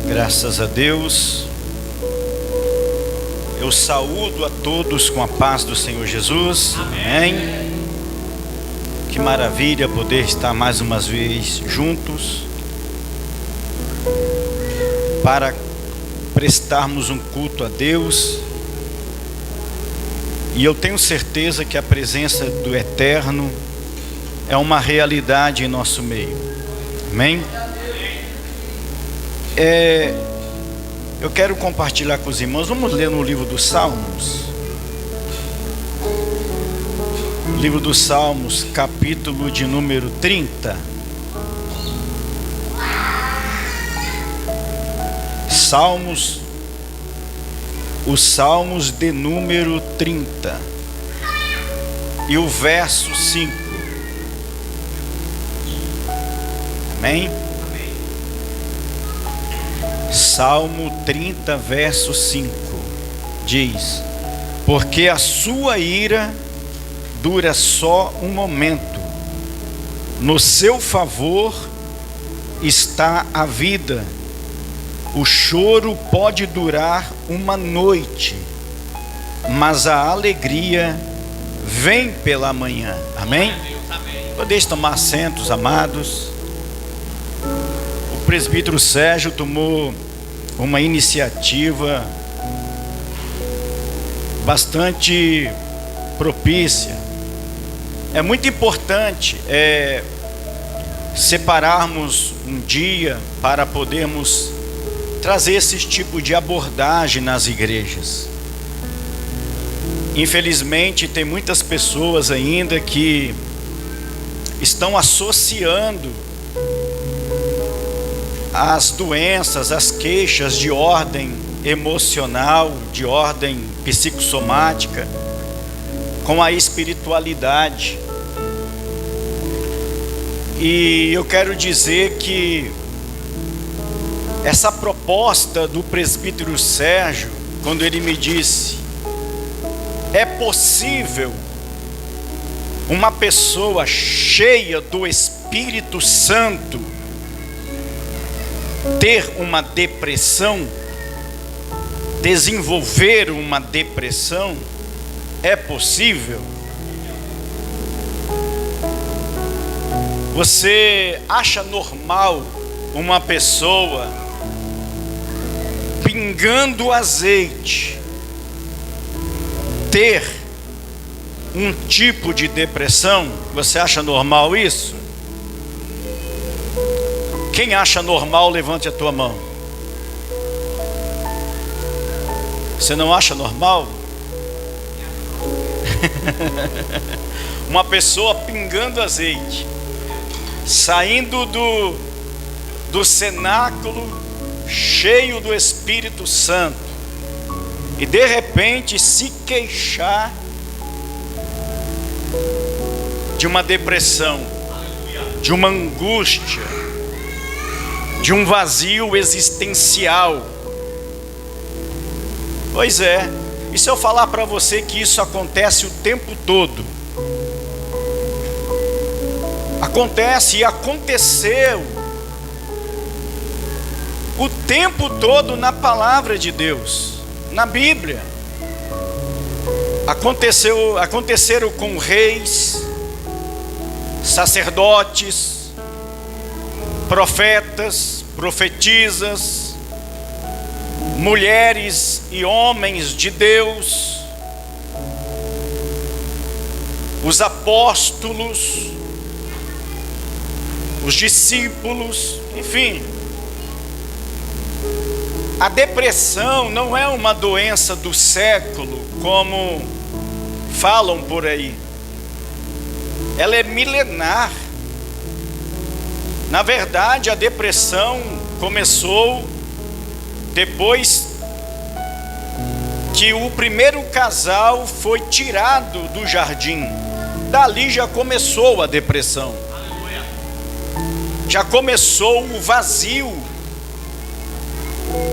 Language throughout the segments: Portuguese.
Graças a Deus. Eu saúdo a todos com a paz do Senhor Jesus. Amém. Que maravilha poder estar mais uma vez juntos para prestarmos um culto a Deus. E eu tenho certeza que a presença do Eterno é uma realidade em nosso meio. Amém? Eu quero compartilhar com os irmãos. Vamos ler no livro dos Salmos. Livro dos Salmos, capítulo de número 30. Salmos, os Salmos de número 30 e o verso 5. Amém? Salmo 30, verso 5 diz: porque a sua ira dura só um momento, no seu favor está a vida. O choro pode durar uma noite, mas a alegria vem pela manhã. Amém? Podeis tomar assentos, amados. O presbítero Sérgio tomou uma iniciativa bastante propícia. É muito importante separarmos um dia para podermos trazer esse tipo de abordagem nas igrejas. Infelizmente, tem muitas pessoas ainda que estão associando as doenças, as queixas de ordem emocional, de ordem psicossomática, com a espiritualidade. E eu quero dizer que essa proposta do presbítero Sérgio, quando ele me disse: é possível uma pessoa cheia do Espírito Santo ter uma depressão, desenvolver uma depressão? É possível? Você acha normal uma pessoa pingando azeite ter um tipo de depressão? Você acha normal isso? Quem acha normal, levante a tua mão. Você não acha normal? Uma pessoa pingando azeite, saindo do cenáculo cheio do Espírito Santo, e de repente se queixar de uma depressão, de uma angústia, de um vazio existencial. Pois é, e se eu falar para você que isso acontece o tempo todo? Acontece e aconteceu o tempo todo na palavra de Deus, na Bíblia. Aconteceram com reis, sacerdotes, profetas, profetisas, mulheres e homens de Deus, os apóstolos, os discípulos, enfim. A depressão não é uma doença do século, como falam por aí. Ela é milenar. Na verdade, a depressão começou depois que o primeiro casal foi tirado do jardim. Dali já começou a depressão. Já começou o vazio.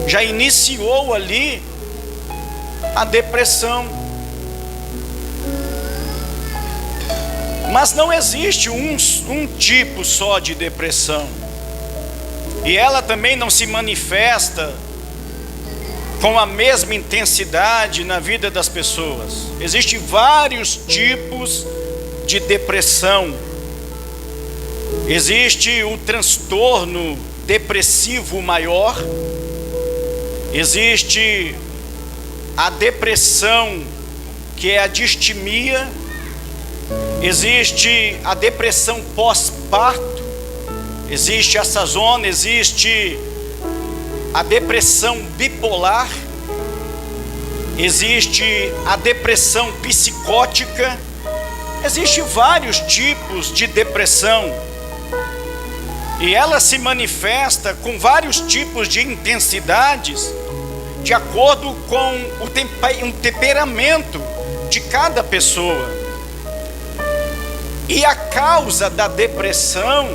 Já iniciou ali a depressão. Mas não existe um tipo só de depressão. E ela também não se manifesta com a mesma intensidade na vida das pessoas. Existem vários tipos de depressão. Existe o transtorno depressivo maior, existe a depressão que é a distimia, existe a depressão pós-parto, existe essa zona, existe a depressão bipolar, existe a depressão psicótica, existem vários tipos de depressão. E ela se manifesta com vários tipos de intensidades, de acordo com o temperamento de cada pessoa. E a causa da depressão,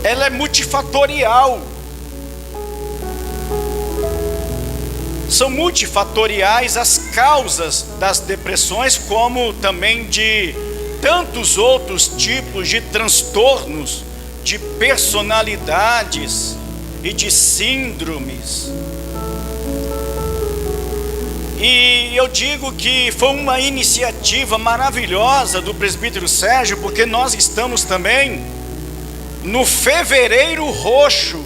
ela é multifatorial. São multifatoriais as causas das depressões, como também de tantos outros tipos de transtornos, de personalidades e de síndromes. E eu digo que foi uma iniciativa maravilhosa do presbítero Sérgio, porque nós estamos também no Fevereiro Roxo,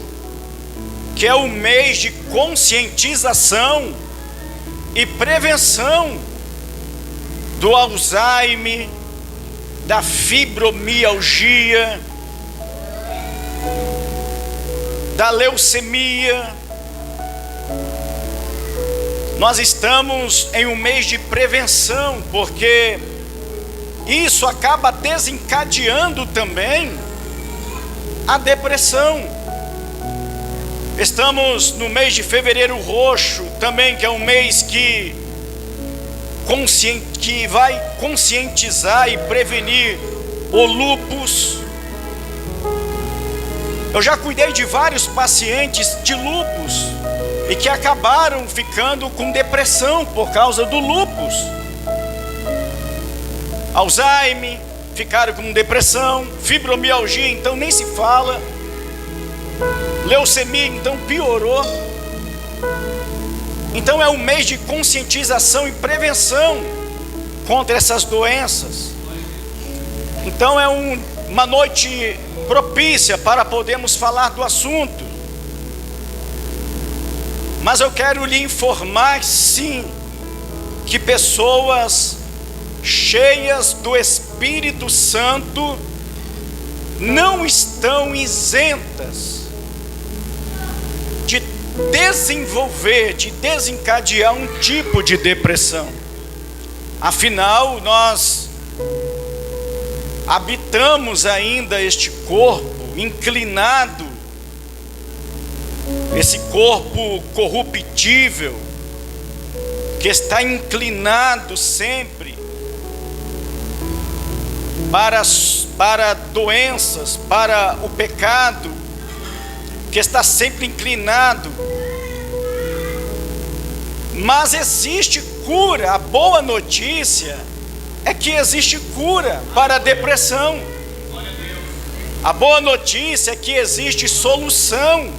que é o mês de conscientização e prevenção do Alzheimer, da fibromialgia, da leucemia. Nós estamos em um mês de prevenção, porque isso acaba desencadeando também a depressão. Estamos no mês de Fevereiro Roxo também, que é um mês que vai conscientizar e prevenir o lúpus. Eu já cuidei de vários pacientes de lúpus e que acabaram ficando com depressão por causa do lúpus. Alzheimer, ficaram com depressão. Fibromialgia, então nem se fala. Leucemia, então piorou. Então é um mês de conscientização e prevenção contra essas doenças. Então é uma noite propícia para podermos falar do assunto. Mas eu quero lhe informar, sim, que pessoas cheias do Espírito Santo não estão isentas de desenvolver, de desencadear um tipo de depressão. Afinal, nós habitamos ainda este corpo inclinado, esse corpo corruptível, que está inclinado sempre para doenças, para o pecado, que está sempre inclinado. Mas existe cura. A boa notícia é que existe cura para a depressão. A boa notícia é que existe solução.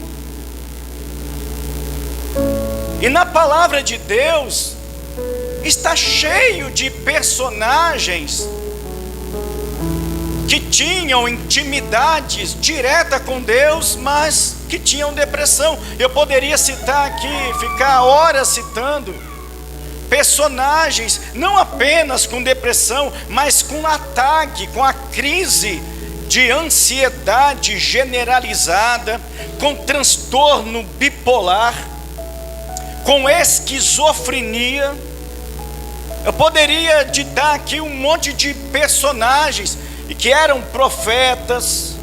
E na palavra de Deus está cheio de personagens que tinham intimidades direta com Deus, mas que tinham depressão. Eu poderia citar aqui, ficar horas citando personagens, não apenas com depressão, mas com ataque, com a crise de ansiedade generalizada, com transtorno bipolar, com esquizofrenia. Eu poderia ditar aqui um monte de personagens que eram profetas,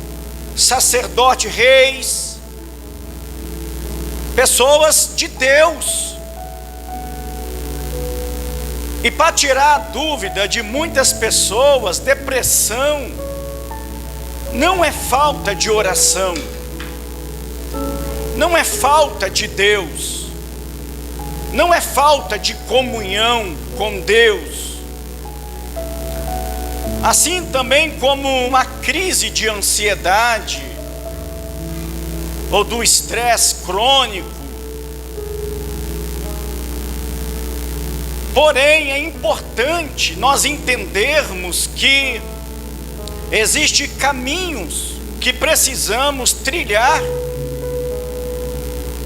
sacerdotes, reis, pessoas de Deus. E para tirar a dúvida de muitas pessoas, depressão não é falta de oração, não é falta de Deus, não é falta de comunhão com Deus. Assim também como uma crise de ansiedade ou do estresse crônico. Porém, é importante nós entendermos que existem caminhos que precisamos trilhar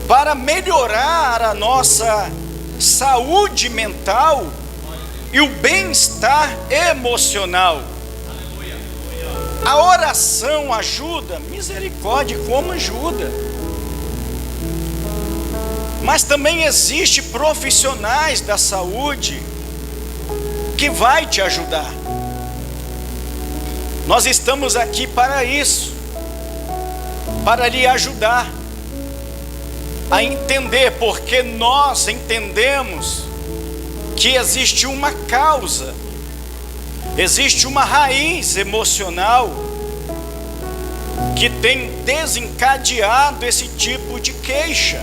para melhorar a nossa saúde mental e o bem-estar emocional. A oração ajuda? Misericórdia, como ajuda? Mas também existe profissionais da saúde que vai te ajudar. Nós estamos aqui para isso, para lhe ajudar a entender, porque nós entendemos que existe uma causa, existe uma raiz emocional que tem desencadeado esse tipo de queixa,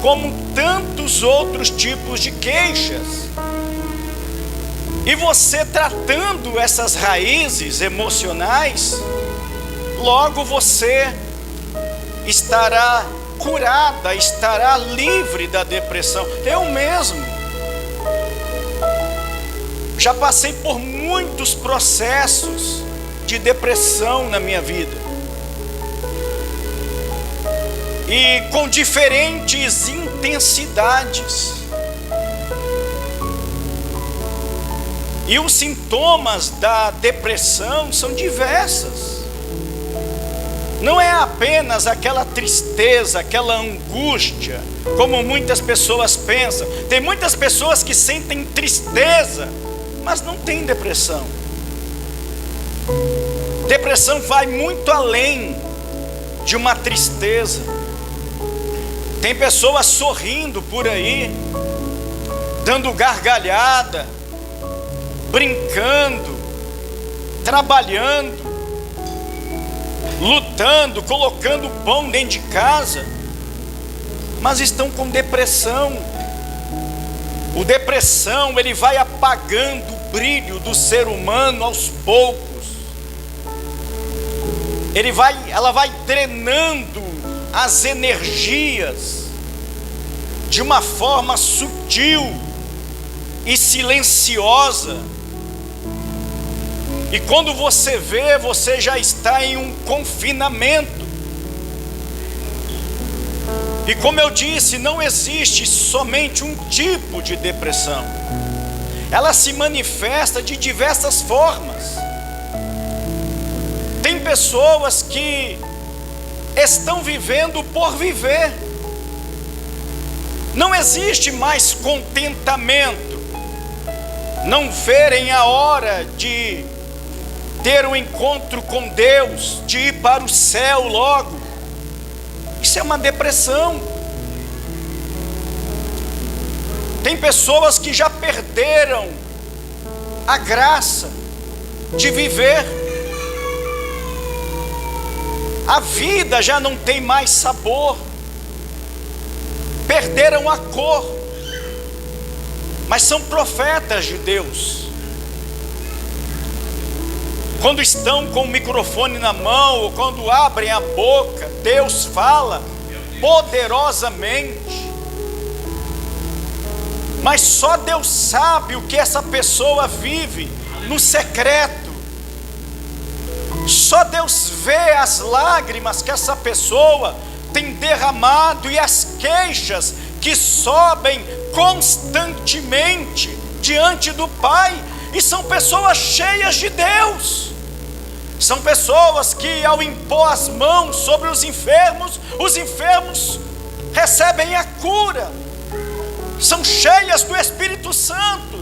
como tantos outros tipos de queixas. E você tratando essas raízes emocionais, logo você estará curada, estará livre da depressão. Eu mesmo já passei por muitos processos de depressão na minha vida, e com diferentes intensidades. E os sintomas da depressão são diversos. Não é apenas aquela tristeza, aquela angústia, como muitas pessoas pensam. Tem muitas pessoas que sentem tristeza, mas não tem depressão. Depressão vai muito além de uma tristeza. Tem pessoas sorrindo por aí, dando gargalhada, brincando, trabalhando, lutando, colocando pão dentro de casa, mas estão com depressão. O depressão, ele vai apagando o brilho do ser humano aos poucos. Ela vai drenando as energias de uma forma sutil e silenciosa. E quando você vê, você já está em um confinamento. E como eu disse, não existe somente um tipo de depressão. Ela se manifesta de diversas formas. Tem pessoas que estão vivendo por viver. Não existe mais contentamento. Não verem a hora de ter um encontro com Deus, de ir para o céu logo. Isso é uma depressão. Tem pessoas que já perderam a graça de viver. A vida já não tem mais sabor. Perderam a cor. Mas são profetas de Deus. Quando estão com o microfone na mão, ou quando abrem a boca, Deus fala poderosamente. Mas só Deus sabe o que essa pessoa vive no secreto. Só Deus vê as lágrimas que essa pessoa tem derramado e as queixas que sobem constantemente diante do Pai. E são pessoas cheias de Deus. São pessoas que, ao impor as mãos sobre os enfermos recebem a cura. São cheias do Espírito Santo,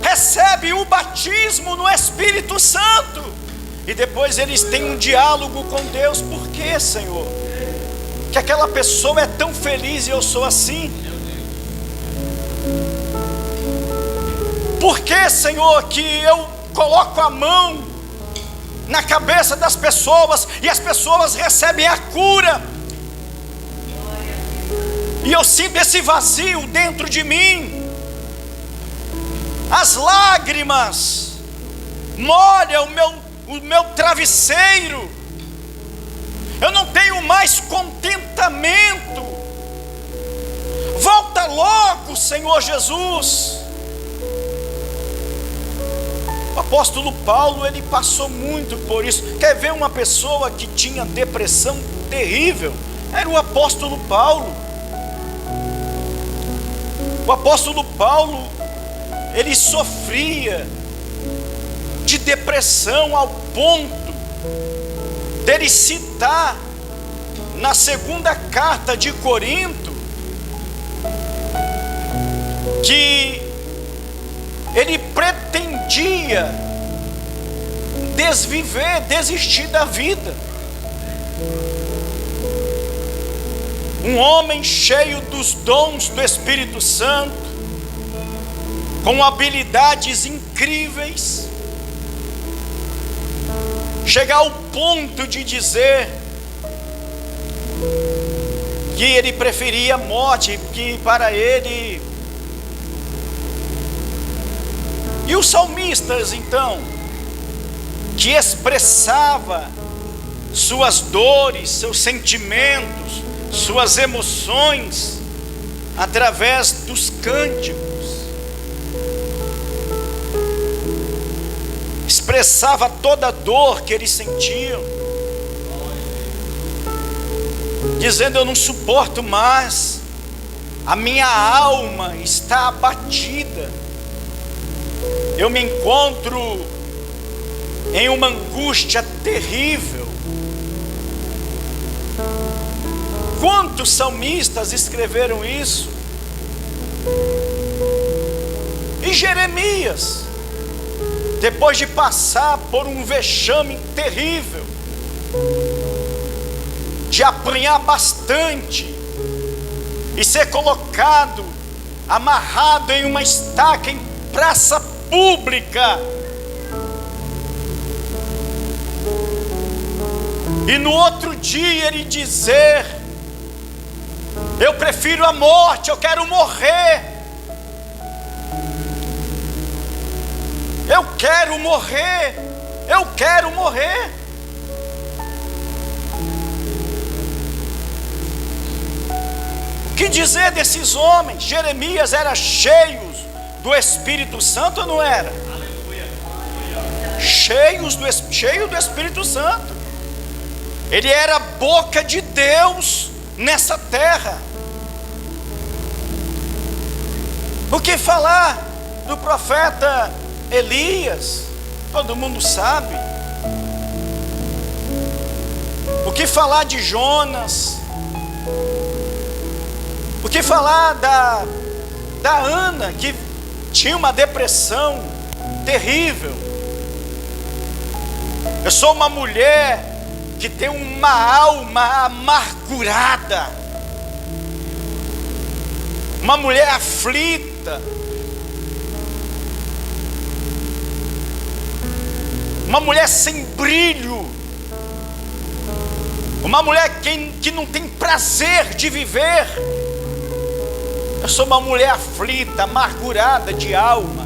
recebem o batismo no Espírito Santo, e depois eles têm um diálogo com Deus. Por que, Senhor? Que aquela pessoa é tão feliz e eu sou assim? Por que, Senhor, que eu coloco a mão na cabeça das pessoas e as pessoas recebem a cura, e eu sinto esse vazio dentro de mim? As lágrimas molham o meu travesseiro. Eu não tenho mais contentamento quebrantamento. Volta logo, Senhor Jesus. O apóstolo Paulo, ele passou muito por isso. Quer ver uma pessoa que tinha depressão terrível? Era o apóstolo Paulo. O apóstolo Paulo, ele sofria de depressão ao ponto dele citar na segunda carta de Corinto que ele pretendia desistir da vida. Um homem cheio dos dons do Espírito Santo, com habilidades incríveis, chegar ao ponto de dizer que ele preferia a morte, que para ele. E os salmistas, então, que expressava suas dores, seus sentimentos, suas emoções através dos cânticos, expressava toda a dor que eles sentiam, dizendo: eu não suporto mais, a minha alma está abatida, eu me encontro em uma angústia terrível. Quantos salmistas escreveram isso? E Jeremias, depois de passar por um vexame terrível, de apanhar bastante e ser colocado, amarrado em uma estaca em praça pública, e no outro dia ele dizer: eu prefiro a morte, eu quero morrer, eu quero morrer, eu quero morrer. O que dizer desses homens? Jeremias era cheio do Espírito Santo ou não era? Aleluia. Cheio do Espírito Santo. Ele era a boca de Deus nessa terra. O que falar do profeta Elias? Todo mundo sabe. O que falar de Jonas? O que falar da Ana, que tinha uma depressão terrível? Eu sou uma mulher que tem uma alma amargurada, uma mulher aflita, uma mulher sem brilho, uma mulher que não tem prazer de viver. Eu sou uma mulher aflita, amargurada de alma.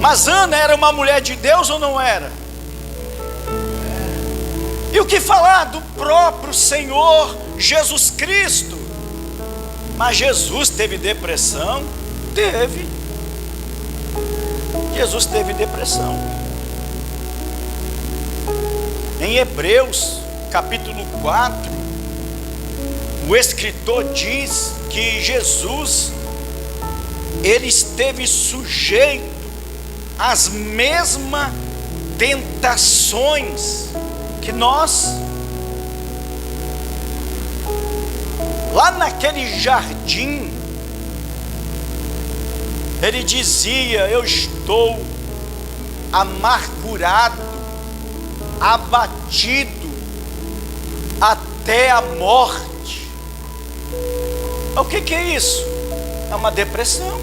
Mas Ana era uma mulher de Deus ou não era? E o que falar do próprio Senhor Jesus Cristo? Mas Jesus teve depressão? Teve. Jesus teve depressão. Em Hebreus capítulo 4, o escritor diz que Jesus, ele esteve sujeito às mesmas tentações que nós. Lá naquele jardim, ele dizia: eu estou amargurado, abatido até a morte. O que é isso? É uma depressão.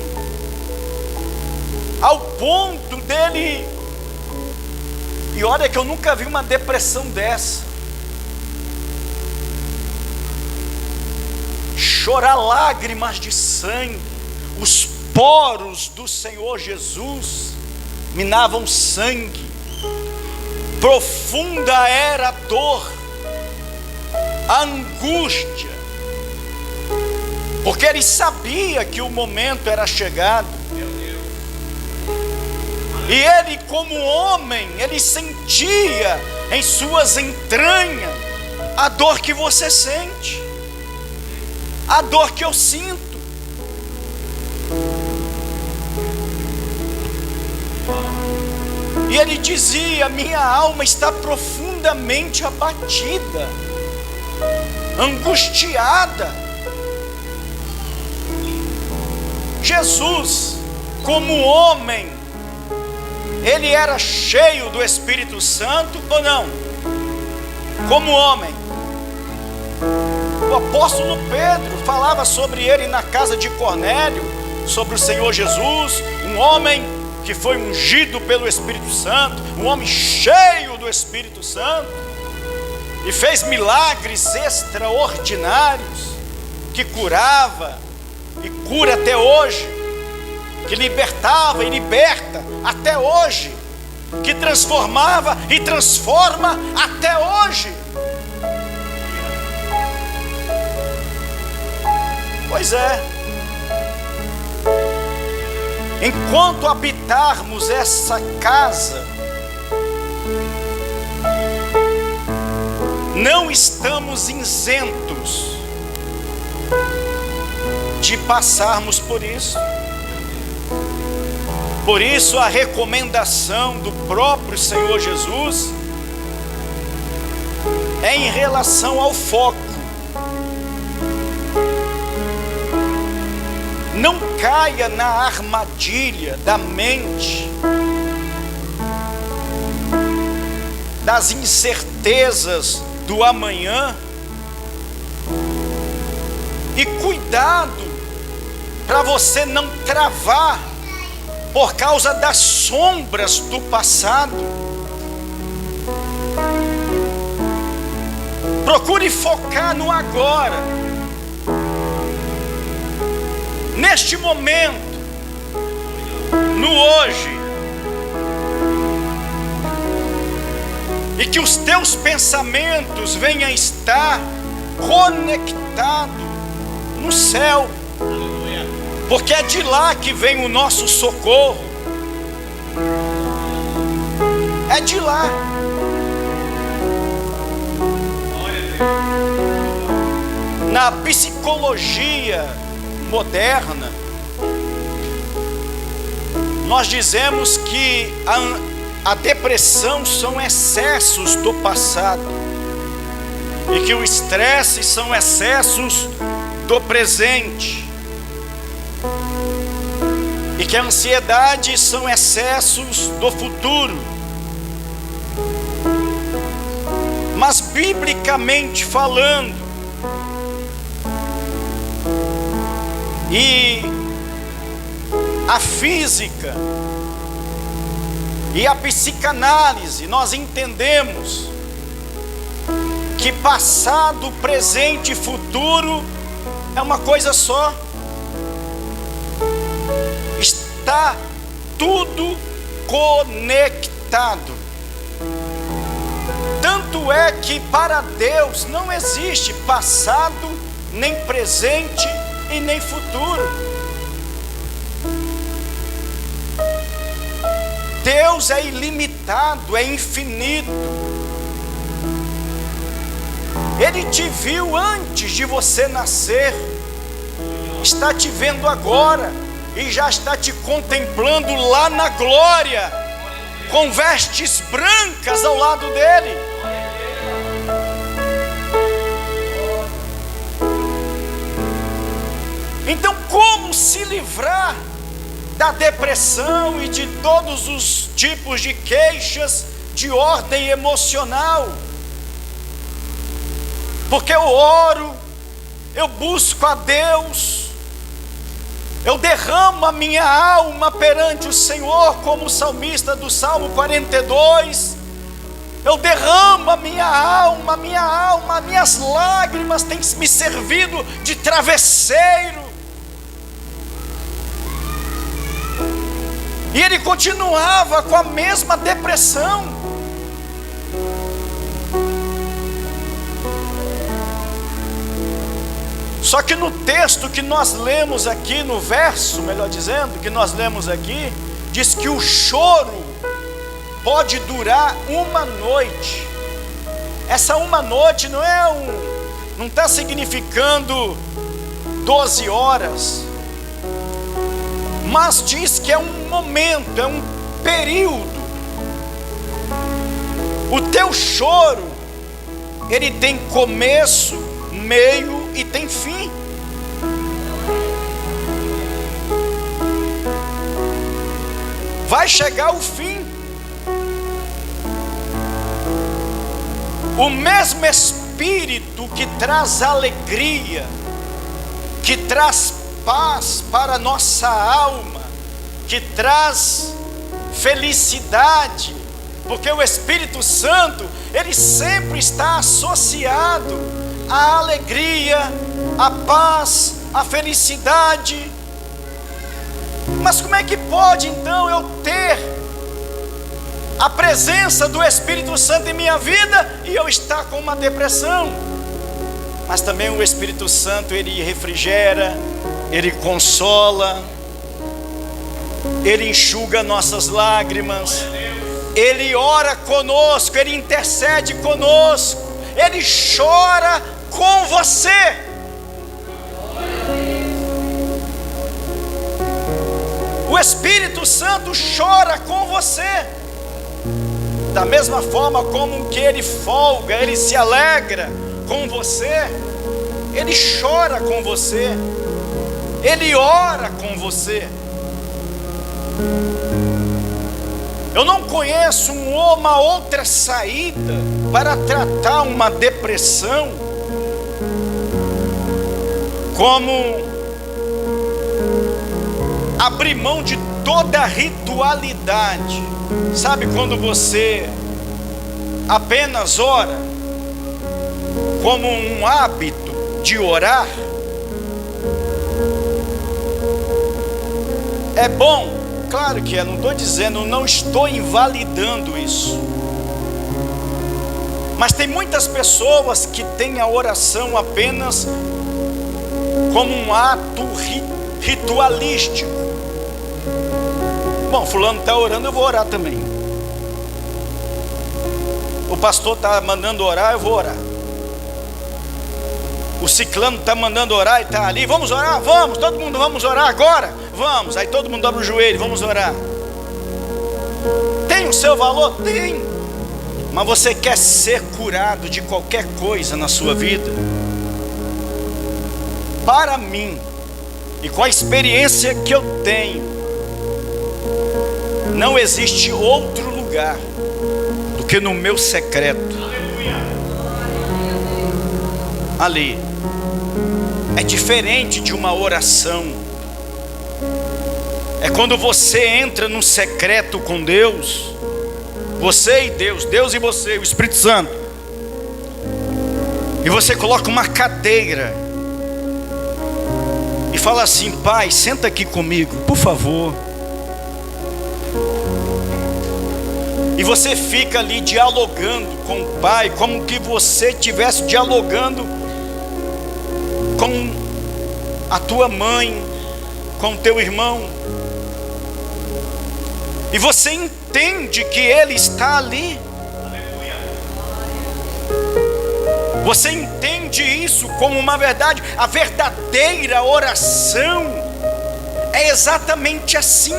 Ao ponto dele, e olha que eu nunca vi uma depressão dessa, chorar lágrimas de sangue, os poros do Senhor Jesus minavam sangue, profunda era a dor, a angústia, porque ele sabia que o momento era chegado. E ele, como homem, ele sentia em suas entranhas a dor que você sente, a dor que eu sinto. E ele dizia: minha alma está profundamente abatida, angustiada. Jesus, como homem, ele era cheio do Espírito Santo ou não? Como homem. O apóstolo Pedro falava sobre ele na casa de Cornélio, sobre o Senhor Jesus, um homem que foi ungido pelo Espírito Santo, um homem cheio do Espírito Santo, e fez milagres extraordinários, que curava e cura até hoje, que libertava e liberta até hoje, que transformava e transforma até hoje. Pois é, enquanto habitarmos essa casa, não estamos isentos de passarmos por isso. Por isso a recomendação do próprio Senhor Jesus é em relação ao foco. Não caia na armadilha da mente, das incertezas do amanhã, e cuidado para você não travar por causa das sombras do passado. Procure focar no agora, neste momento, no hoje, e que os teus pensamentos venham estar conectados no céu, porque é de lá que vem o nosso socorro, é de lá. Na psicologia moderna, nós dizemos que a depressão são excessos do passado, e que o estresse são excessos do presente, e que a ansiedade são excessos do futuro. Mas biblicamente falando, e a física e a psicanálise, nós entendemos que passado, presente e futuro é uma coisa só. Está tudo conectado. Tanto é que para Deus não existe passado, nem presente e nem futuro. Deus é ilimitado, é infinito. Ele te viu antes de você nascer, está te vendo agora e já está te contemplando lá na glória, com vestes brancas ao lado dele. Então, como se livrar da depressão e de todos os tipos de queixas de ordem emocional? Porque eu oro, eu busco a Deus, eu derramo a minha alma perante o Senhor, como o salmista do Salmo 42. Eu derramo a minha alma, minhas lágrimas têm me servido de travesseiro. E ele continuava com a mesma depressão. Só que no texto que nós lemos aqui, no verso, melhor dizendo, que nós lemos aqui, diz que o choro pode durar uma noite. Essa uma noite não está significando 12 horas, mas diz que é um momento, é um período. O teu choro, ele tem começo, meio e tem fim. Vai chegar o fim. O mesmo Espírito que traz alegria, que traz paz para a nossa alma, que traz felicidade, porque o Espírito Santo, ele sempre está associado à alegria, à paz, à felicidade. Mas como é que pode então eu ter a presença do Espírito Santo em minha vida e eu estar com uma depressão? Mas também o Espírito Santo, ele refrigera, ele consola, ele enxuga nossas lágrimas, ele ora conosco, ele intercede conosco, ele chora com você. O Espírito Santo chora com você. Da mesma forma como que ele folga, ele se alegra com você, ele chora com você, ele ora com você. Eu não conheço uma outra saída para tratar uma depressão como abrir mão de toda a ritualidade. Sabe quando você apenas ora como um hábito de orar? É bom, claro que é, não estou dizendo, não estou invalidando isso. Mas tem muitas pessoas que têm a oração apenas como um ato ritualístico. Bom, fulano está orando, eu vou orar também. O pastor está mandando orar, eu vou orar. O ciclano está mandando orar e está ali, vamos orar? Vamos, todo mundo vamos orar agora? Vamos, aí todo mundo dobra o joelho, vamos orar. Tem o seu valor? Tem. Mas você quer ser curado de qualquer coisa na sua vida? Para mim, e com a experiência que eu tenho, não existe outro lugar do que no meu secreto. Ali é diferente de uma oração. É quando você entra no secreto com Deus, você e Deus, Deus e você, o Espírito Santo, e você coloca uma cadeira e fala assim: Pai, senta aqui comigo, por favor. E você fica ali dialogando com o Pai, como que você estivesse dialogando com a tua mãe, com o teu irmão. E você entende que Ele está ali. Você entende isso como uma verdade. A verdadeira oração é exatamente assim.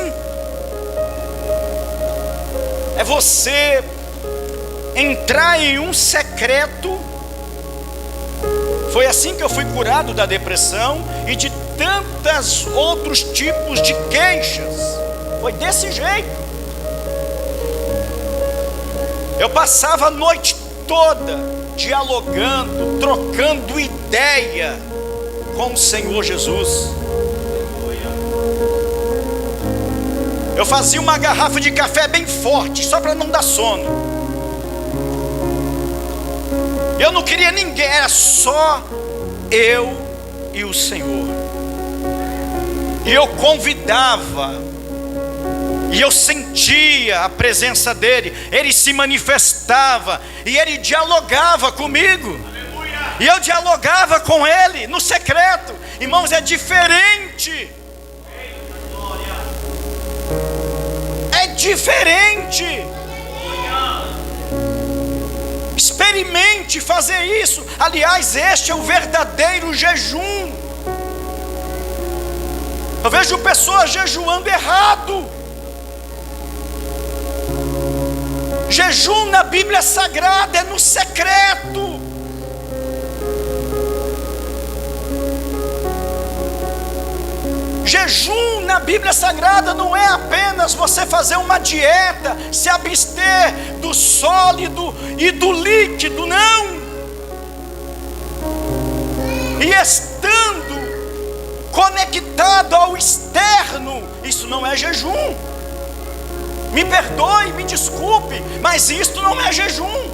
É você entrar em um secreto. Foi assim que eu fui curado da depressão e de tantos outros tipos de queixas. Foi desse jeito. Eu passava a noite toda dialogando, trocando ideia com o Senhor Jesus. Eu fazia uma garrafa de café bem forte, só para não dar sono. Eu não queria ninguém, era só eu e o Senhor. E eu convidava, e eu sentia a presença dEle. Ele se manifestava, e Ele dialogava comigo. Aleluia. E eu dialogava com ele no secreto. Irmãos, é diferente. É diferente. Experimente fazer isso. Aliás, este é o verdadeiro jejum. Eu vejo pessoas jejuando errado. Jejum na Bíblia Sagrada é no secreto. Jejum na Bíblia Sagrada não é apenas você fazer uma dieta, se abster do sólido e do líquido, não. E estando conectado ao externo, isso não é jejum. Me perdoe, me desculpe, mas isto não é jejum.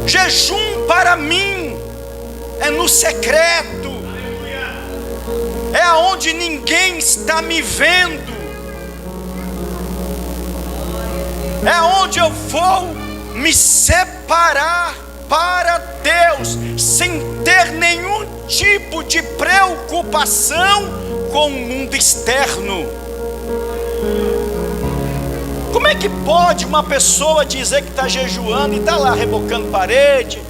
Jejum para mim é no secreto. É aonde ninguém está me vendo. É onde eu vou me separar para Deus, sem ter nenhum tipo de preocupação com o mundo externo. Como é que pode uma pessoa dizer que está jejuando e está lá rebocando parede,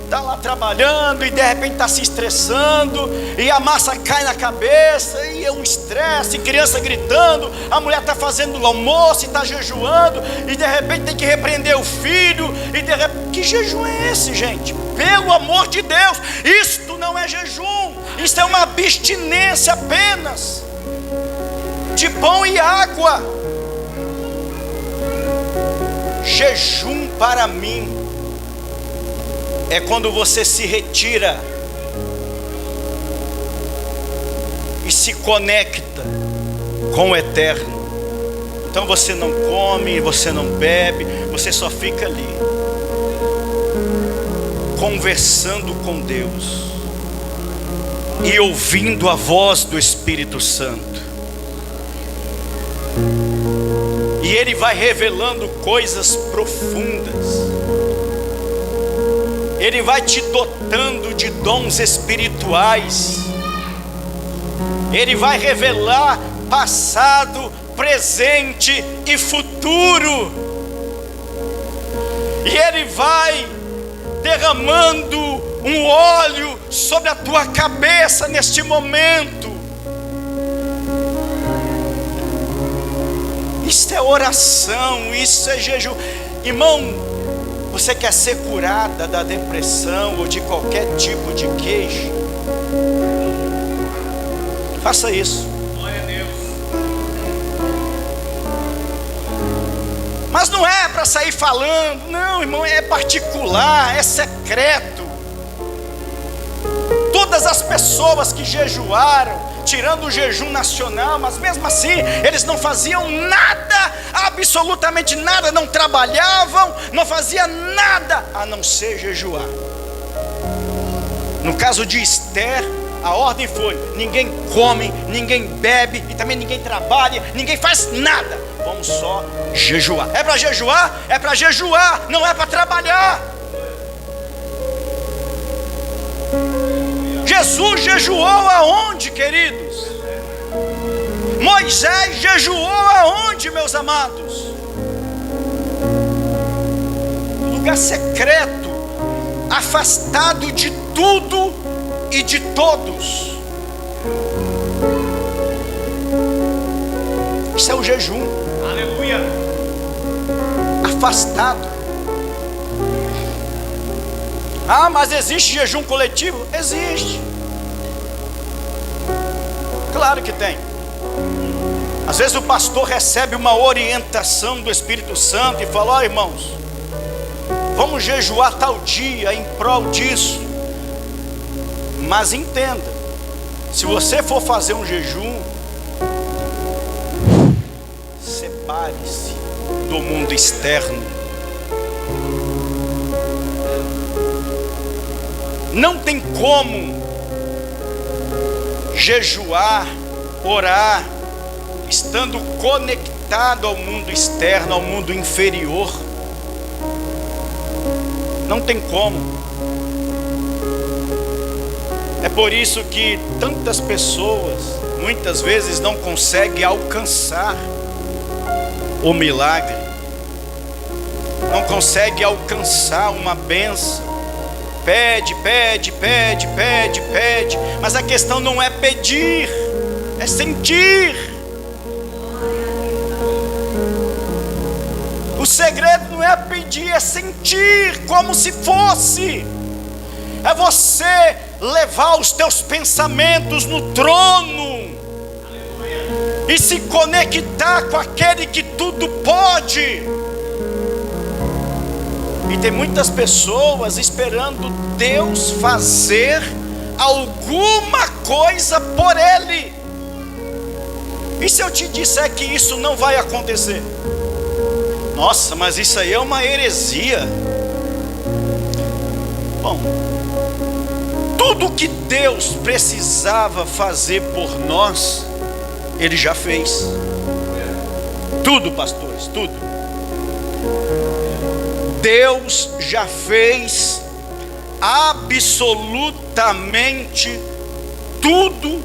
está lá trabalhando e de repente está se estressando, e a massa cai na cabeça, e é um estresse, criança gritando, a mulher está fazendo o almoço e está jejuando, e de repente tem que repreender o filho, e de repente, que jejum é esse, gente? Pelo amor de Deus, isto não é jejum, isto é uma abstinência apenas, de pão e água. Jejum para mim é quando você se retira e se conecta com o eterno. Então você não come, você não bebe, você só fica ali conversando com Deus e ouvindo a voz do Espírito Santo. E Ele vai revelando coisas profundas. Ele vai te dotando de dons espirituais. Ele vai revelar passado, presente e futuro. E Ele vai derramando um óleo sobre a tua cabeça neste momento. Isso é oração, isso é jejum. Irmão, você quer ser curada da depressão ou de qualquer tipo de queixa? Faça isso. Glória a Deus. Mas não é para sair falando, não, irmão, é particular, é secreto. Todas as pessoas que jejuaram, tirando o jejum nacional, mas mesmo assim eles não faziam nada, absolutamente nada, não trabalhavam, não faziam nada a não ser jejuar. No caso de Esther, a ordem foi: ninguém come, ninguém bebe e também ninguém trabalha, ninguém faz nada, vamos só jejuar. É para jejuar? É para jejuar, não é para trabalhar. Jesus jejuou aonde, queridos? Moisés jejuou aonde, meus amados? Lugar secreto, afastado de tudo e de todos. Isso é o jejum. Aleluia. Afastado. Ah, mas existe jejum coletivo? Existe. Claro que tem. Às vezes o pastor recebe uma orientação do Espírito Santo e fala: ó, irmãos, vamos jejuar tal dia em prol disso. Mas entenda, se você for fazer um jejum, separe-se do mundo externo. Não tem como jejuar, orar, estando conectado ao mundo externo, ao mundo inferior. Não tem como. por isso que tantas pessoas muitas vezes não conseguem alcançar o milagre, não conseguem alcançar uma bênção. Pede, pede, pede, pede, pede, mas a questão não é pedir, é sentir. O segredo não é pedir, é sentir como se fosse. É você levar os teus pensamentos no trono e se conectar com aquele que tudo pode. E tem muitas pessoas esperando Deus fazer alguma coisa por ele. E se eu te disser que isso não vai acontecer? Nossa, mas isso aí é uma heresia. Bom, tudo que Deus precisava fazer por nós, Ele já fez. Tudo, pastores, tudo. Deus já fez absolutamente tudo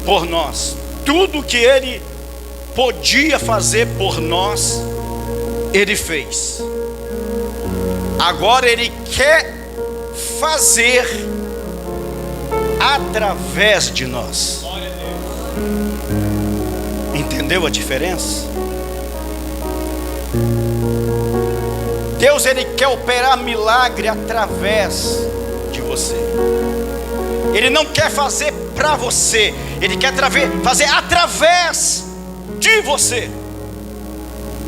por nós. Tudo que Ele podia fazer por nós, Ele fez. Agora Ele quer fazer através de nós. Entendeu a diferença? Deus, Ele quer operar milagre através de você. Ele não quer fazer para você, Ele quer fazer através de você,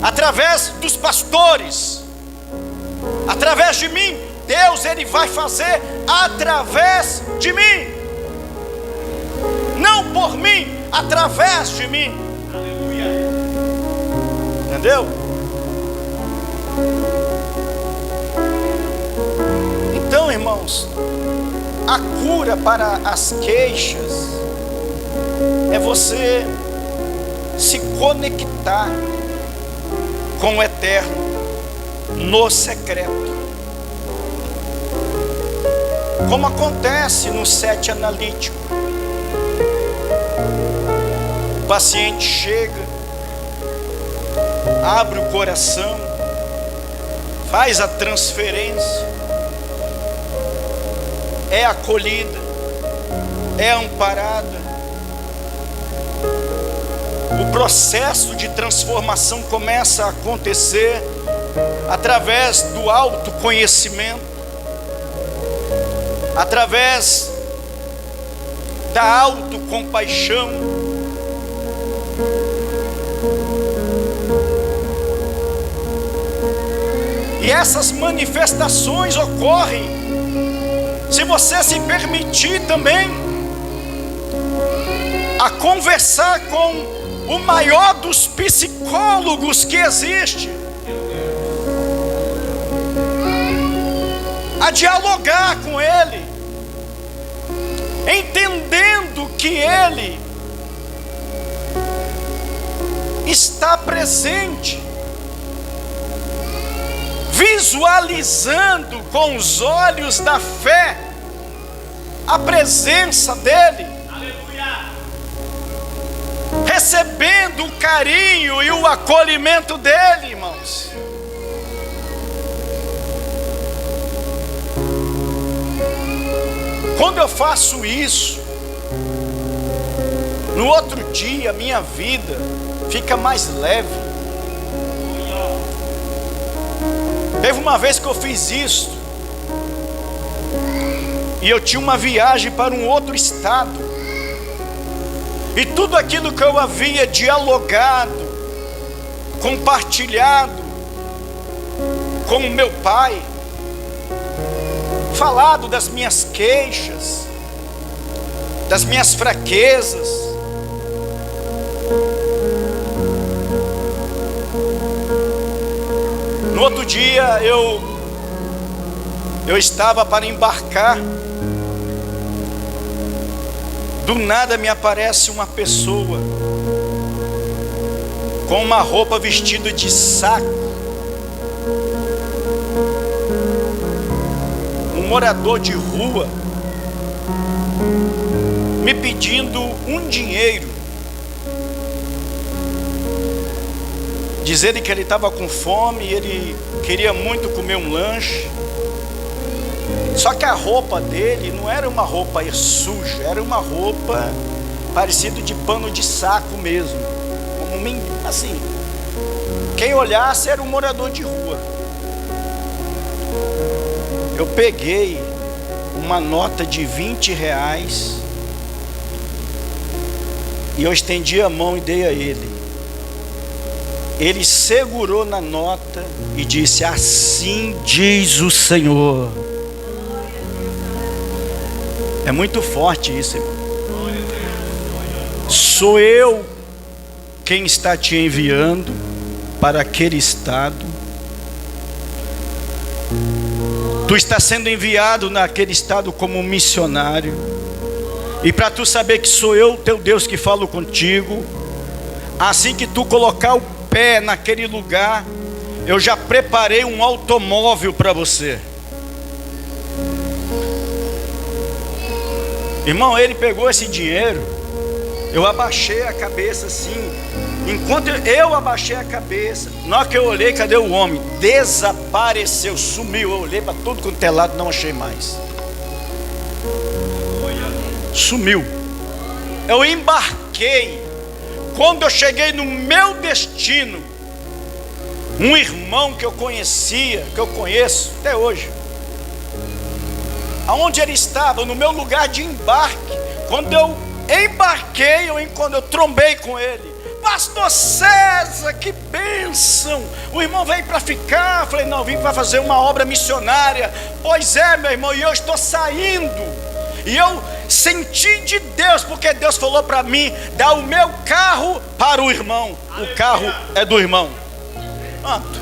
através dos pastores, através de mim. Deus, Ele vai fazer através de mim, não por mim, através de mim. Aleluia. Entendeu? Então, irmãos, a cura para as queixas é você se conectar com o eterno no secreto, como acontece no set analítico. O paciente chega, abre o coração, faz a transferência, é acolhida, é amparada. O processo de transformação começa a acontecer através do autoconhecimento, através da autocompaixão. E essas manifestações ocorrem se você se permitir também a conversar com o maior dos psicólogos que existe, a dialogar com ele, entendendo que ele está presente, visualizando com os olhos da fé a presença dele, aleluia, recebendo o carinho e o acolhimento dele, irmãos. Quando eu faço isso, no outro dia minha vida fica mais leve. Teve uma vez que eu fiz isso, e eu tinha uma viagem para um outro estado, e tudo aquilo que eu havia dialogado, compartilhado com o meu pai, falado das minhas queixas, das minhas fraquezas, no outro dia eu estava para embarcar. Do nada me aparece uma pessoa com uma roupa vestida de saco, um morador de rua, me pedindo um dinheiro, dizendo que ele estava com fome e ele queria muito comer um lanche. Só que a roupa dele não era uma roupa suja, era uma roupa parecida de pano de saco mesmo, como assim, quem olhasse era um morador de rua. Eu peguei uma nota de R$20 e eu estendi a mão e dei a ele. Ele segurou na nota e disse: assim diz o Senhor. É muito forte isso, irmão. Sou eu quem está te enviando para aquele estado. Tu está sendo enviado naquele estado como um missionário. E para tu saber que sou eu, teu Deus, que falo contigo, assim que tu colocar o pé naquele lugar, eu já preparei um automóvel para você. Irmão, ele pegou esse dinheiro, eu abaixei a cabeça assim. Enquanto eu abaixei a cabeça, na hora que eu olhei, cadê o homem? Desapareceu, sumiu. Eu olhei para tudo quanto é lado, não achei mais. Sumiu. Eu embarquei. Quando eu cheguei no meu destino, um irmão que eu conhecia, que eu conheço até hoje, aonde ele estava, no meu lugar de embarque, quando eu embarquei, quando eu trombei com ele: pastor César, que bênção, o irmão veio para ficar. Eu falei: não, vim para fazer uma obra missionária. Pois é, meu irmão, e eu estou saindo. E eu senti de Deus, porque Deus falou para mim: dá o meu carro para o irmão. O carro é do irmão. Pronto.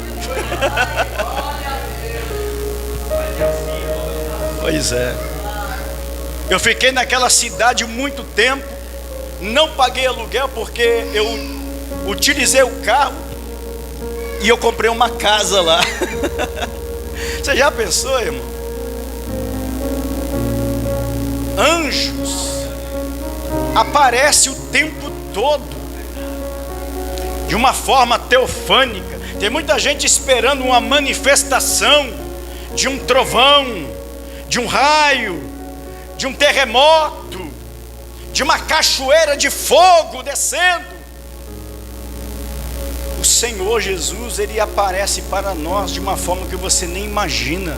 Pois é. Eu fiquei naquela cidade muito tempo. Não paguei aluguel porque eu utilizei o carro e eu comprei uma casa lá. Você já pensou, irmão? Anjos aparecem o tempo todo, de uma forma teofânica. Tem muita gente esperando uma manifestação de um trovão, de um raio, de um terremoto, de uma cachoeira de fogo descendo. O Senhor Jesus, Ele aparece para nós de uma forma que você nem imagina.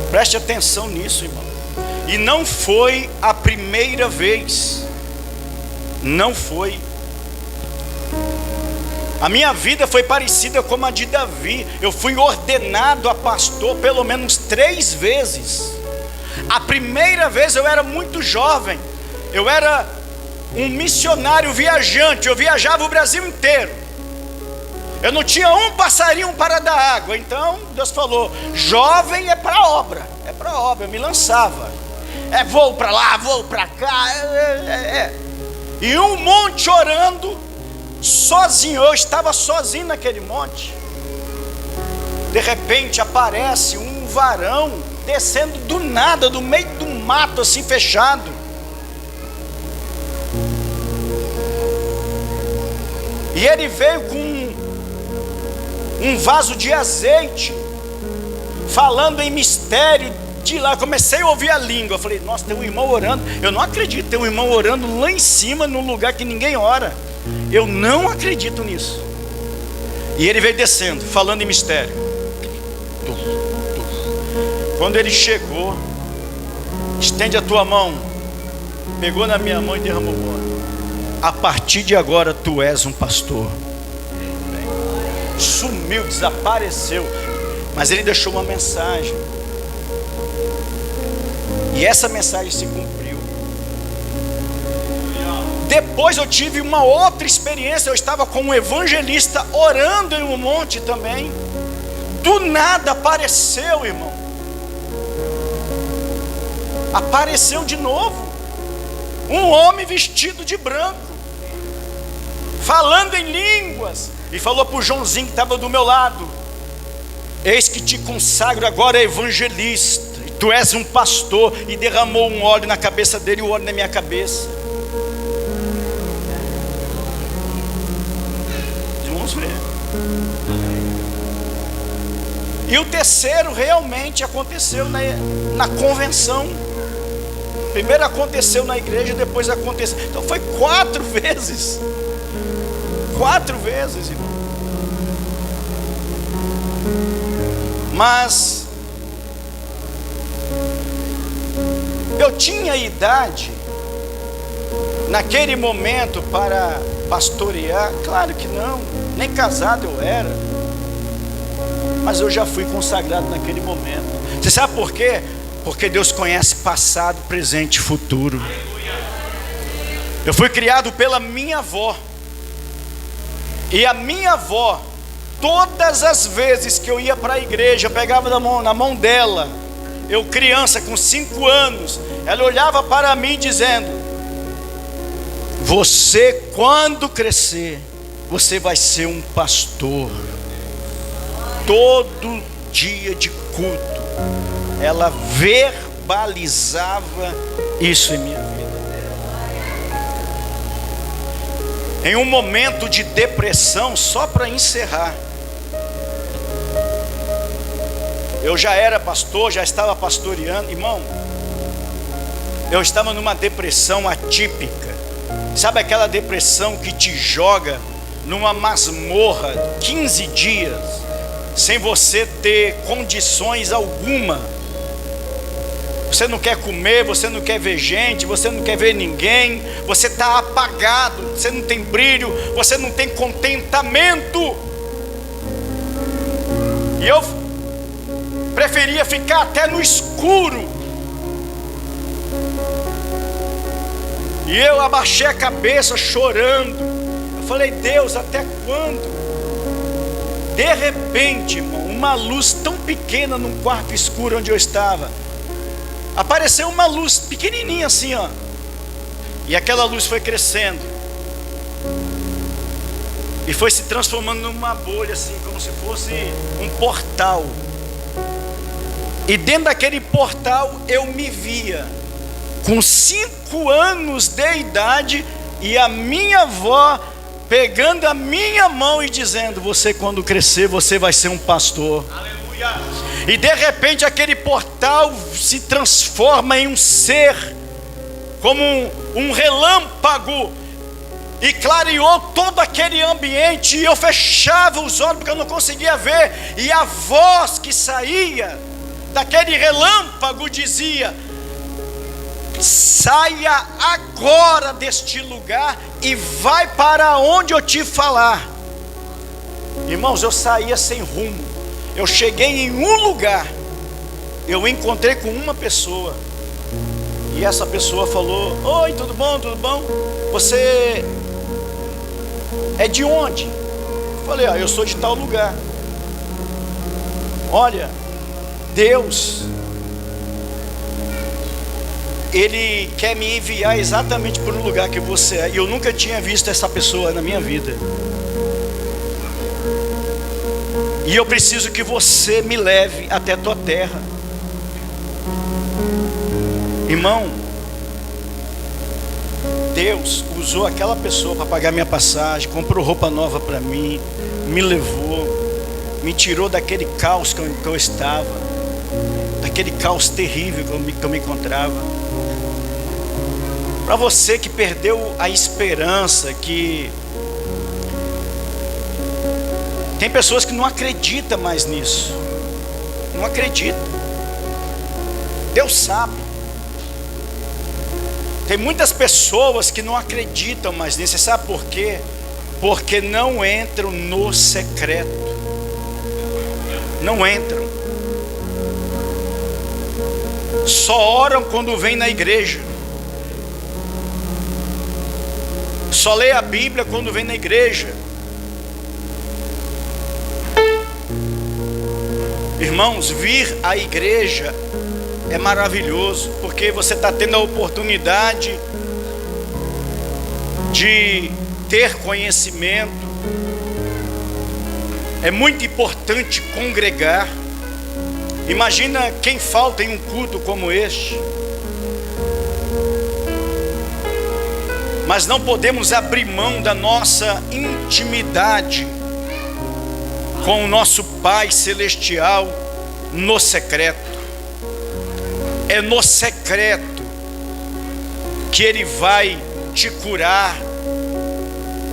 Preste atenção nisso, irmão. E não foi a primeira vez. Não foi. A minha vida foi parecida com a de Davi. Eu fui ordenado a pastor pelo menos 3 vezes. A primeira vez eu era muito jovem. Eu era um missionário viajante. Eu viajava o Brasil inteiro. Eu não tinha um passarinho para dar água. Então Deus falou: jovem é para obra. É para obra. Eu me lançava. Vou para lá, vou para cá. E um monte orando, sozinho. Eu estava sozinho naquele monte. De repente aparece um varão descendo do nada, do meio do mato assim fechado. E ele veio com um vaso de azeite, falando em mistério. De lá comecei a ouvir a língua. Eu falei: nossa, tem um irmão orando. Eu não acredito, tem um irmão orando lá em cima, num lugar que ninguém ora. Eu não acredito nisso. E ele veio descendo, falando em mistério. Quando ele chegou, estende a tua mão, pegou na minha mão e derramou óleo. A partir de agora tu és um pastor. Sumiu, desapareceu. Mas ele deixou uma mensagem. E essa mensagem se cumpriu. Depois eu tive uma outra experiência. Eu estava com um evangelista orando em um monte também. Do nada apareceu, irmão. Apareceu de novo um homem vestido de branco, falando em línguas. E falou para o Joãozinho que estava do meu lado: eis que te consagro agora evangelista. Tu és um pastor. E derramou um óleo na cabeça dele e o óleo na minha cabeça. Vamos ver. E o terceiro realmente aconteceu na convenção. Primeiro aconteceu na igreja, depois aconteceu. Então foi 4 vezes. 4 vezes, irmão. Mas eu tinha idade naquele momento para pastorear? Claro que não, nem casado eu era, mas eu já fui consagrado naquele momento. Você sabe por quê? Porque Deus conhece passado, presente e futuro. Eu fui criado pela minha avó, e a minha avó, todas as vezes que eu ia para a igreja, eu pegava na mão dela, eu criança com 5 anos, ela olhava para mim dizendo: você quando crescer, você vai ser um pastor. Todo dia de culto, ela verbalizava isso em minha vida. Em um momento de depressão, só para encerrar, eu já era pastor, já estava pastoreando, irmão. Eu estava numa depressão atípica. Sabe aquela depressão que te joga numa masmorra 15 dias, sem você ter condições alguma? Você não quer comer, você não quer ver gente, você não quer ver ninguém, você está apagado, você não tem brilho, você não tem contentamento. E eu preferia ficar até no escuro. E eu abaixei a cabeça chorando. Eu falei: Deus, até quando? De repente, irmão, uma luz tão pequena num quarto escuro onde eu estava, apareceu uma luz pequenininha assim, ó. E aquela luz foi crescendo e foi se transformando numa bolha assim, como se fosse um portal. E dentro daquele portal eu me via com 5 anos de idade, e a minha avó pegando a minha mão e dizendo: você quando crescer, você vai ser um pastor. Aleluia. E de repente aquele portal se transforma em um ser, como um relâmpago, e clareou todo aquele ambiente, e eu fechava os olhos porque eu não conseguia ver, e a voz que saía daquele relâmpago dizia: saia agora deste lugar e vai para onde eu te falar. Irmãos, eu saía sem rumo. Eu cheguei em um lugar, eu encontrei com uma pessoa, e essa pessoa falou: oi, tudo bom, tudo bom? Você é de onde? Eu falei: eu sou de tal lugar. Olha, Deus, Ele quer me enviar exatamente para o lugar que você é. E eu nunca tinha visto essa pessoa na minha vida. E eu preciso que você me leve até a tua terra. Irmão, Deus usou aquela pessoa para pagar minha passagem, comprou roupa nova para mim, me levou, me tirou daquele caos que eu estava, daquele caos terrível que eu me encontrava. Para você que perdeu a esperança, que tem pessoas que não acreditam mais nisso, não acreditam. Deus sabe. Tem muitas pessoas que não acreditam mais nisso. Você sabe por quê? Porque não entram no secreto. Não entram. Só oram quando vêm na igreja. Só lê a Bíblia quando vem na igreja. Irmãos, vir à igreja é maravilhoso, porque você está tendo a oportunidade de ter conhecimento. É muito importante congregar. Imagina quem falta em um culto como este. Mas não podemos abrir mão da nossa intimidade com o nosso Pai Celestial no secreto. É no secreto que Ele vai te curar.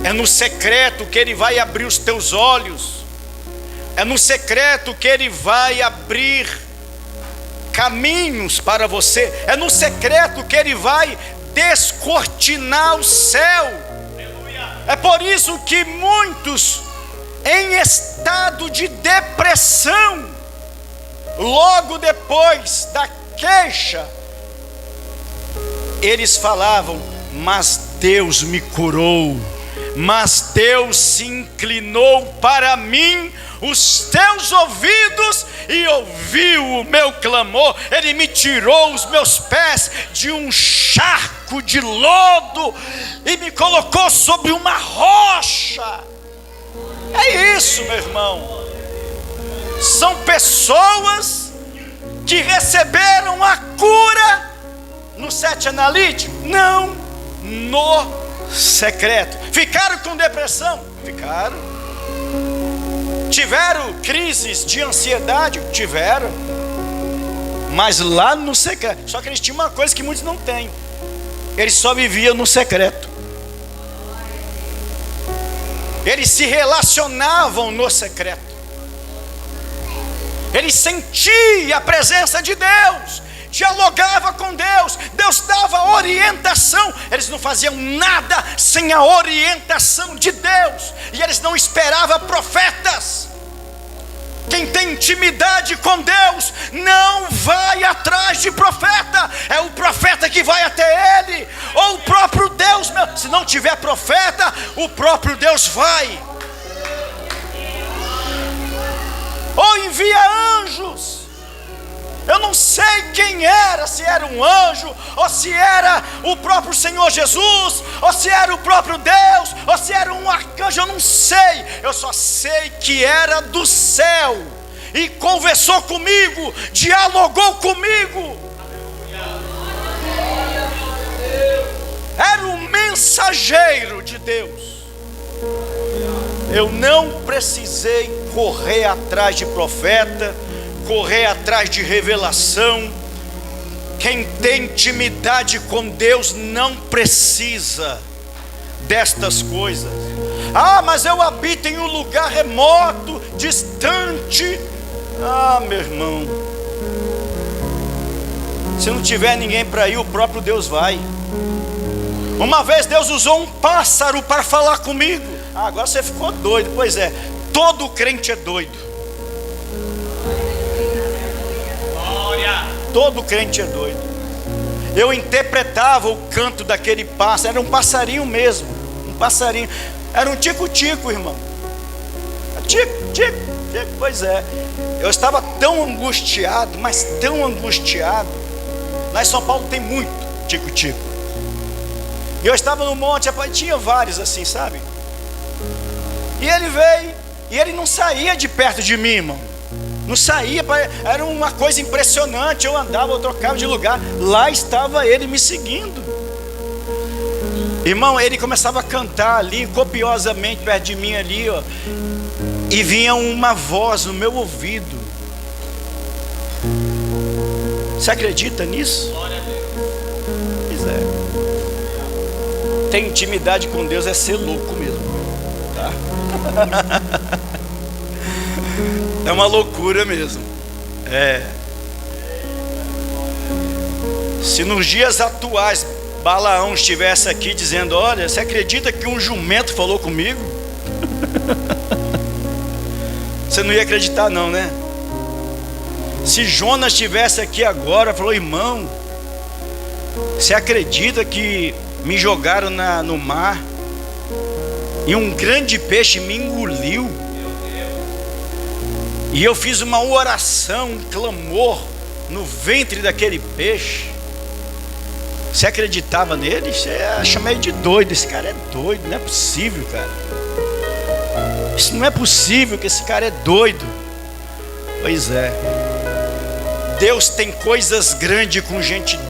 É no secreto que Ele vai abrir os teus olhos. É no secreto que Ele vai abrir caminhos para você. É no secreto que Ele vai descortinar o céu. É por isso que muitos em estado de depressão, logo depois da queixa, eles falavam: mas Deus me curou, mas Deus se inclinou para mim os teus ouvidos e ouviu o meu clamor. Ele me tirou os meus pés de um charco de lodo e me colocou sobre uma rocha. É isso, meu irmão. São pessoas que receberam a cura no set analítico? Não, no secreto. Ficaram com depressão? Ficaram. Tiveram crises de ansiedade? Tiveram. Mas lá no secreto. Só que eles tinham uma coisa que muitos não têm: eles só viviam no secreto. Eles se relacionavam no secreto. Eles sentiam a presença de Deus, dialogava com Deus, Deus dava orientação. Eles não faziam nada sem a orientação de Deus, e eles não esperavam profetas. Quem tem intimidade com Deus não vai atrás de profeta, é o profeta que vai até ele, ou o próprio Deus. Se não tiver profeta, o próprio Deus vai, ou envia anjos. Eu não sei quem era, se era um anjo, ou se era o próprio Senhor Jesus, ou se era o próprio Deus, ou se era um arcanjo, eu não sei. Eu só sei que era do céu e conversou comigo, dialogou comigo. Era um mensageiro de Deus. Eu não precisei correr atrás de profeta, correr atrás de revelação. Quem tem intimidade com Deus não precisa destas coisas. Ah, mas eu habito em um lugar remoto, distante. Ah, meu irmão, se não tiver ninguém para ir, o próprio Deus vai. Uma vez Deus usou um pássaro para falar comigo. Ah, agora você ficou doido. Pois é, todo crente é doido. Todo crente é doido. Eu interpretava o canto daquele pássaro. Era um passarinho mesmo. Um passarinho. Era um tico-tico, irmão. Tico, tico, tico. Pois é. Eu estava tão angustiado, mas tão angustiado. Lá em São Paulo tem muito tico-tico. E eu estava no monte, tinha vários assim, sabe? E ele veio, e ele não saía de perto de mim, irmão. Não saía, era uma coisa impressionante. Eu andava, eu trocava de lugar. Lá estava ele me seguindo. Irmão, ele começava a cantar ali, copiosamente perto de mim ali, ó. E vinha uma voz no meu ouvido. Você acredita nisso? Pois é. Ter intimidade com Deus é ser louco mesmo, tá? É uma loucura mesmo. É. Se nos dias atuais Balaão estivesse aqui dizendo: olha, você acredita que um jumento falou comigo? Você não ia acreditar não, né? Se Jonas estivesse aqui agora, falou: irmão, você acredita que me jogaram no mar e um grande peixe me engoliu? E eu fiz uma oração, um clamor no ventre daquele peixe. Você acreditava nele? Você acha meio de doido. Esse cara é doido, não é possível, cara. Isso não é possível, que esse cara é doido. Pois é. Deus tem coisas grandes com gente